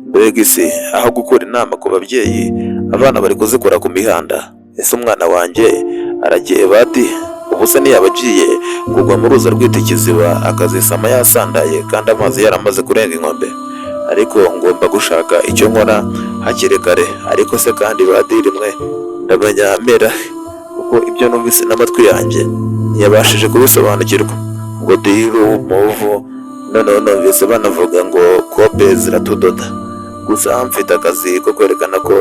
Mbega isi aho gukora inama ku babyeyi, abana bari kuzikora ku mihanda. Ese umwana wanjye aragiye bati? Ubu se ntiyaba agiye kugwa mu ruzi rwita ikiziba akazisama yasandaye kandi amazi yaramaze kurenga inkombe? Ariko ngomba gushaka icyo nkora hakiri kare. Ariko se kandi badiri mwe ndamenya mera kuko ibyo numvise n'amatwi yanjye ntiyabashije kubisobanukirwa. Ngo diru muvu, noneho numvise banavuga ngo kope ziratudoda. Gusa mfite akazi ko kwerekana ko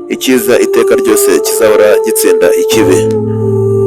icyiza iteka ryose kizahora gitsinda ikibi.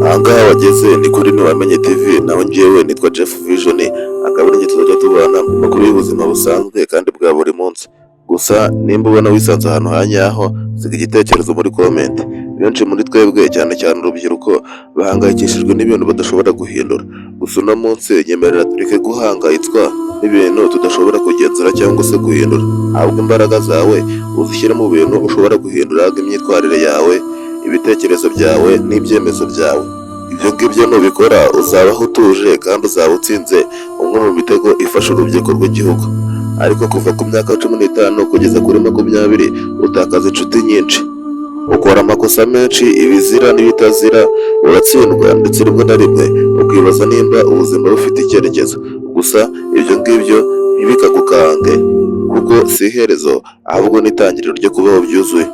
Ahangaha wageze ni kuri Ntiwamenye TV, naho njyewe nitwa Jeff Vision, akaba ari tuzajya tubana mu makuru y'ubuzima busanzwe kandi bwa buri munsi. Gusa nimba ubona wisanze ahantu hanyaho, siga igitekerezo muri comment. Benshi muri twebwe cyane cyane urubyiruko bahangayikishijwe n'ibintu badashobora guhindura. Gusa uno munsi nyemerera tureke guhangayitswa n'ibintu tudashobora kugenzura cyangwa se guhindura, ahubwo imbaraga zawe uzishyire mu bintu ushobora guhindura, imyitwarire yawe, ibitekerezo byawe n'ibyemezo byawe. Ibyo ngibyo nubikora uzabaho utuje kandi uzaba utsinze umwe mu mitego ifasha urubyiruko rw'igihugu. Ariko kuva ku myaka 15 kugeza kuri 20 utakaza inshuti nyinshi, ukora amakosa menshi, ibizira n'ibitazira, uratsindwa ndetse rimwe na rimwe ukibaza nimba ubuzima bufite icyerekezo. Gusa ibyo ngibyo ntibikagukange kuko si iherezo, ahubwo n'itangiriro ryo kubaho byuzuye.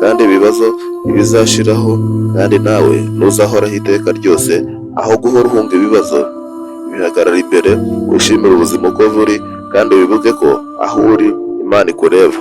Kandi ibibazo ntibizashiraho kandi nawe ntuzahoraho iteka ryose. Aho guhora uhunga ibibazo, bihagarara imbere, wishimire ubuzima uko buri kandi wibuke ko aho uri Imana ikureba.